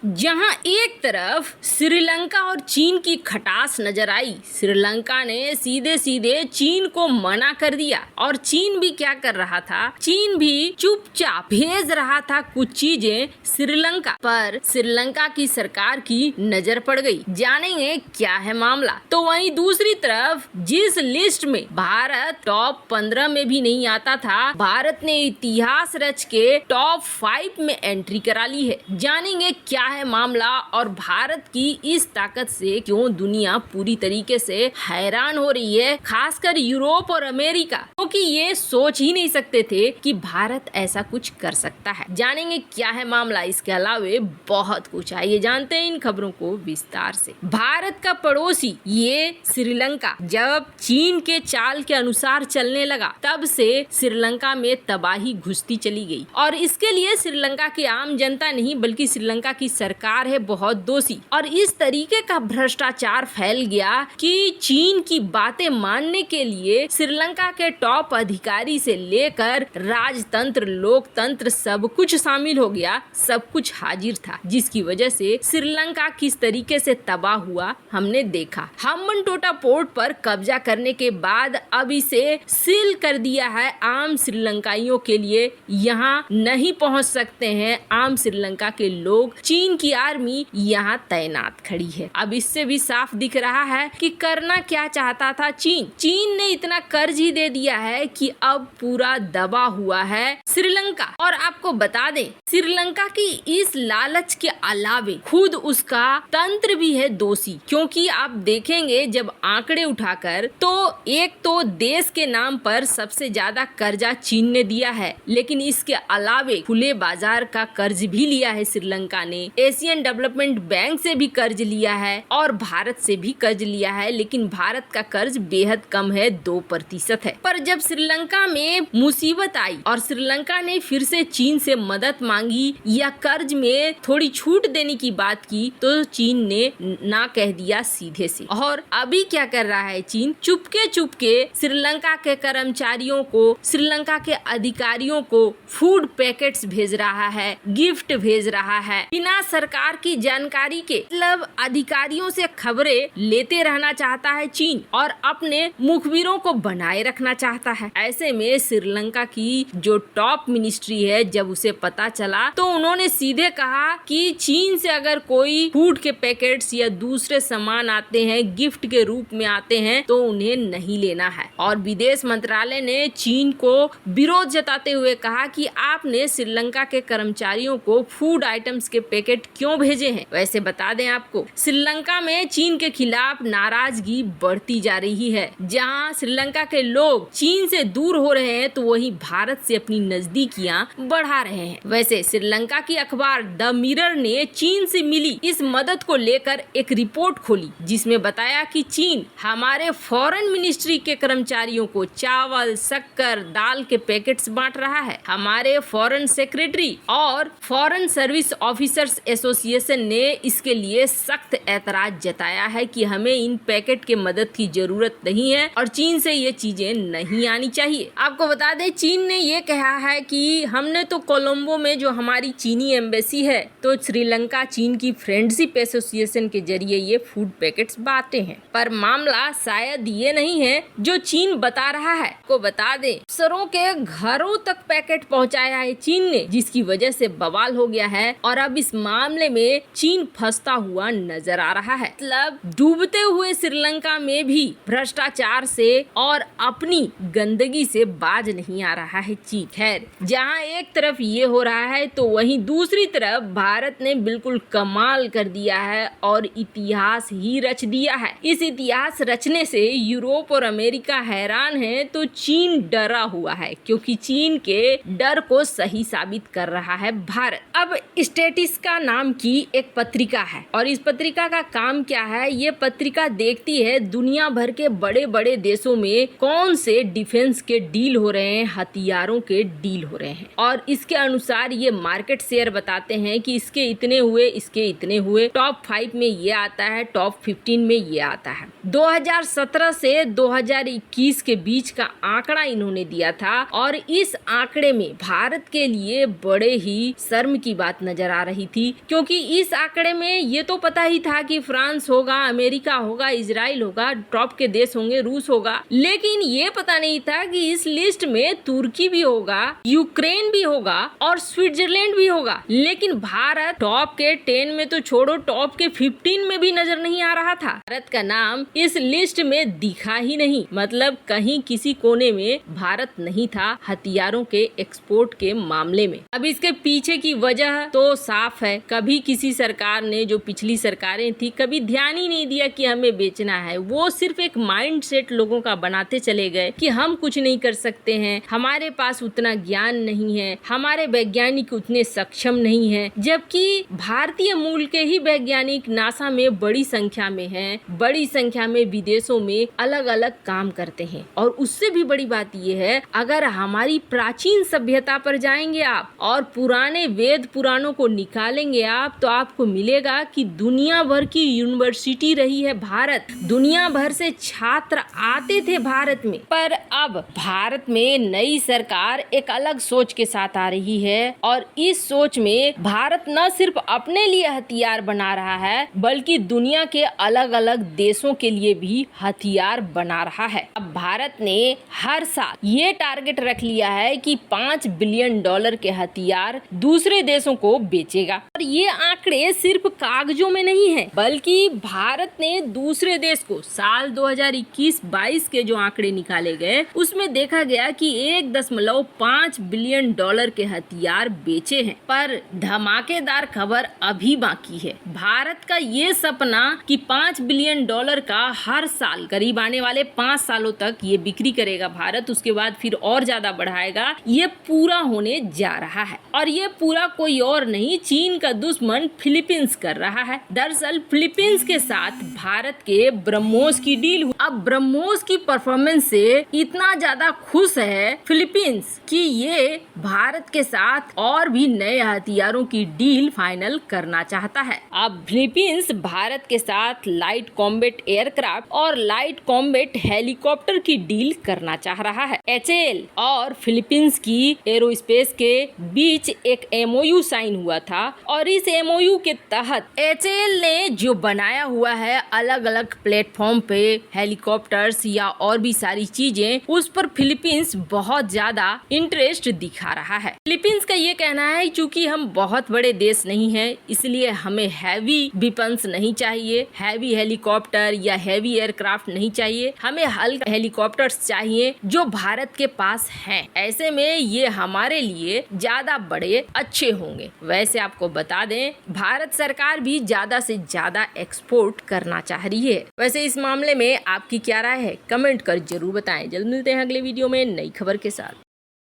जहां एक तरफ श्रीलंका और चीन की खटास नजर आई, श्रीलंका ने सीधे सीधे चीन को मना कर दिया और चीन भी क्या कर रहा था, चीन भी चुपचाप भेज रहा था कुछ चीजें श्रीलंका पर। श्रीलंका की सरकार की नजर पड़ गई। जानेंगे क्या है मामला। तो वहीं दूसरी तरफ जिस लिस्ट में भारत टॉप 15 में भी नहीं आता था, भारत ने इतिहास रच के टॉप 5 में एंट्री करा ली है। जानेंगे क्या है मामला और भारत की इस ताकत से क्यों दुनिया पूरी तरीके से हैरान हो रही है, खासकर यूरोप और अमेरिका, क्योंकि ये सोच ही नहीं सकते थे कि भारत ऐसा कुछ कर सकता है। जानेंगे क्या है मामला। इसके अलावा बहुत कुछ। आइए जानते हैं इन खबरों को विस्तार से। भारत का पड़ोसी ये श्रीलंका जब चीन के चाल के अनुसार चलने लगा, तब से श्रीलंका में तबाही घुसती चली गई और इसके लिए श्रीलंका की आम जनता नहीं बल्कि श्रीलंका की सरकार है बहुत दोषी। और इस तरीके का भ्रष्टाचार फैल गया कि चीन की बातें मानने के लिए श्रीलंका के टॉप अधिकारी से लेकर राजतंत्र, लोकतंत्र सब कुछ शामिल हो गया, सब कुछ हाजिर था, जिसकी वजह से श्रीलंका किस तरीके से तबाह हुआ हमने देखा। हम्बनटोटा पोर्ट पर कब्जा करने के बाद अब इसे सील कर दिया है। आम श्रीलंकाइयों के लिए यहाँ नहीं पहुँच सकते हैं आम श्रीलंका के लोग। चीन की आर्मी यहाँ तैनात खड़ी है। अब इससे भी साफ दिख रहा है कि करना क्या चाहता था चीन। चीन ने इतना कर्ज ही दे दिया है कि अब पूरा दबा हुआ है श्रीलंका। और आपको बता दें, श्रीलंका की इस लालच के अलावे खुद उसका तंत्र भी है दोषी, क्योंकि आप देखेंगे जब आंकड़े उठाकर तो एक तो देश के नाम पर सबसे ज्यादा कर्जा चीन ने दिया है, लेकिन इसके अलावे खुले बाजार का कर्ज भी लिया है श्रीलंका ने, एशियन डेवलपमेंट बैंक से भी कर्ज लिया है और भारत से भी कर्ज लिया है, लेकिन भारत का कर्ज बेहद कम है, 2% है। पर जब श्रीलंका में मुसीबत आई और श्रीलंका ने फिर से चीन से मदद मांगी या कर्ज में थोड़ी छूट देने की बात की, तो चीन ने ना कह दिया सीधे से। और अभी क्या कर रहा है चीन, चुपके चुपके श्रीलंका के कर्मचारियों को, श्रीलंका के अधिकारियों को फूड पैकेट्स भेज रहा है, गिफ्ट भेज रहा है बिना सरकार की जानकारी के। मतलब अधिकारियों से खबरें लेते रहना चाहता है चीन और अपने मुखबिरों को बनाए रखना चाहता है। ऐसे में श्रीलंका की जो टॉप मिनिस्ट्री है, जब उसे पता चला तो उन्होंने सीधे कहा कि चीन से अगर कोई फूड के पैकेट्स या दूसरे सामान आते हैं, गिफ्ट के रूप में आते हैं, तो उन्हें नहीं लेना है। और विदेश मंत्रालय ने चीन को विरोध जताते हुए कहा कि आपने श्रीलंका के कर्मचारियों को फूड आइटम्स के पैकेट क्यों भेजे हैं। वैसे बता दें आपको, श्रीलंका में चीन के खिलाफ नाराजगी बढ़ती जा रही है। जहां श्रीलंका के लोग चीन से दूर हो रहे हैं, तो वहीं भारत से अपनी नजदीकियां बढ़ा रहे हैं। वैसे श्रीलंका की अखबार द मिरर ने चीन से मिली इस मदद को लेकर एक रिपोर्ट खोली, जिसमें बताया कि चीन हमारे फॉरेन मिनिस्ट्री के कर्मचारियों को चावल, शक्कर, दाल के पैकेट्स बांट रहा है। हमारे फॉरेन सेक्रेटरी और फॉरेन सर्विस ऑफिसर्स एसोसिएशन ने इसके लिए सख्त ऐतराज जताया है कि हमें इन पैकेट के मदद की जरूरत नहीं है और चीन से ये चीजें नहीं आनी चाहिए। आपको बता दें, चीन ने ये कहा है कि हमने तो कोलंबो में जो हमारी चीनी एम्बेसी है, तो श्रीलंका चीन की फ्रेंडशिप एसोसिएशन के जरिए ये फूड पैकेट्स बांटे हैं। पर मामला शायद ये नहीं है जो चीन बता रहा है। आपको बता दें, अफसरों के घरों तक पैकेट पहुंचाया है चीन ने, जिसकी वजह से बवाल हो गया है और अब इस मामले में चीन फंसता हुआ नजर आ रहा है। मतलब डूबते हुए श्रीलंका में भी भ्रष्टाचार से और अपनी गंदगी से बाज नहीं आ रहा है चीन। खैर, जहां एक तरफ ये हो रहा है तो वहीं दूसरी तरफ भारत ने बिल्कुल कमाल कर दिया है और इतिहास ही रच दिया है। इस इतिहास रचने से यूरोप और अमेरिका हैरान है, तो चीन डरा हुआ है, क्योंकि चीन के डर को सही साबित कर रहा है भारत। अब स्टेटिस का नाम की एक पत्रिका है और इस पत्रिका का काम क्या है, ये पत्रिका देखती है दुनिया भर के बड़े बड़े देशों में कौन से डिफेंस के डील हो रहे हैं, हथियारों के डील हो रहे हैं, और इसके अनुसार ये मार्केट शेयर बताते हैं कि इसके इतने हुए, इसके इतने हुए, टॉप 5 में ये आता है, टॉप 15 में ये आता है। 2017 से 2021 के बीच का आंकड़ा इन्होंने दिया था और इस आंकड़े में भारत के लिए बड़े ही शर्म की बात नजर आ रही थी क्योंकि इस आंकड़े में ये तो पता ही था कि फ्रांस होगा, अमेरिका होगा, इजराइल होगा, टॉप के देश होंगे, रूस होगा, लेकिन ये पता नहीं था कि इस लिस्ट में तुर्की भी होगा, यूक्रेन भी होगा और स्विट्जरलैंड भी होगा। लेकिन भारत टॉप के 10 में तो छोड़ो, टॉप के 15 में भी नजर नहीं आ रहा था। भारत का नाम इस लिस्ट में दिखा ही नहीं, मतलब कहीं किसी कोने में भारत नहीं था हथियारों के एक्सपोर्ट के मामले में। अब इसके पीछे की वजह तो साफ है, कभी किसी सरकार ने, जो पिछली सरकारें थी, कभी ध्यान ही नहीं दिया कि हमें बेचना है। वो सिर्फ एक माइंडसेट लोगों का बनाते चले गए कि हम कुछ नहीं कर सकते हैं, हमारे पास उतना ज्ञान नहीं है, हमारे वैज्ञानिक उतने सक्षम नहीं है, जबकि भारतीय मूल के ही वैज्ञानिक नासा में बड़ी संख्या में हैं, बड़ी संख्या में विदेशों में अलग अलग काम करते हैं। और उससे भी बड़ी बात यह है, अगर हमारी प्राचीन सभ्यता पर जाएंगे आप और पुराने वेद पुराणों को निकालेंगे आप, तो आपको मिलेगा कि दुनिया भर की यूनिवर्सिटी रही है भारत, दुनिया भर से छात्र आते थे भारत में। पर अब भारत में नई सरकार एक अलग सोच के साथ आ रही है और इस सोच में भारत न सिर्फ अपने लिए हथियार बना रहा है, बल्कि दुनिया के अलग अलग देशों के लिए भी हथियार बना रहा है। अब भारत ने हर साल ये टारगेट रख लिया है कि $5 बिलियन के हथियार दूसरे देशों को बेचेगा। और ये आंकड़े सिर्फ कागजों में नहीं है, बल्कि भारत ने दूसरे देश को साल 2021-22 के जो आंकड़े निकाले गए, उसमें देखा गया कि $1.5 बिलियन के हथियार बेचे हैं। पर धमाकेदार खबर अभी बाकी है। भारत का ये सपना कि $5 बिलियन का हर साल करीब आने वाले 5 सालों तक ये बिक्री करेगा भारत, उसके बाद फिर और ज्यादा बढ़ाएगा, ये पूरा होने जा रहा है। और ये पूरा कोई और नहीं, चीन का दुश्मन फिलीपींस कर रहा है। दरअसल फिलीपींस के साथ भारत के ब्रह्मोस की डील हुई। अब ब्रह्मोस की परफॉर्मेंस से इतना ज्यादा खुश है फिलीपींस कि ये भारत के साथ और भी नए हथियारों की डील फाइनल करना चाहता है। अब फिलीपींस भारत के साथ लाइट कॉम्बैट एयरक्राफ्ट और लाइट कॉम्बैट हेलीकॉप्टर की डील करना चाह रहा है। HAL और फिलीपींस की एरोस्पेस के बीच एक MOU साइन हुआ था और इस MOU के तहत HAL ने जो बनाया हुआ है अलग अलग प्लेटफॉर्म पे हेलीकॉप्टर्स या और भी सारी चीजें, उस पर फिलीपींस बहुत ज्यादा इंटरेस्ट दिखा रहा है। फिलीपींस का ये कहना है चूंकि हम बहुत बड़े देश नहीं हैं, इसलिए हमें हैवी वेपन्स नहीं चाहिए, हैवी हेलीकॉप्टर या हैवी एयरक्राफ्ट नहीं चाहिए, हमें हल्के हेलीकॉप्टर्स चाहिए जो भारत के पास हैं। ऐसे में ये हमारे लिए ज्यादा बड़े अच्छे होंगे। वैसे आपको बता दें, भारत सरकार भी ज्यादा से ज्यादा एक्सपोर्ट करना चाह रही है। वैसे इस मामले में आपकी क्या राय है, कमेंट कर जरूर बताएं। जल्द मिलते हैं अगले वीडियो में नई खबर के साथ।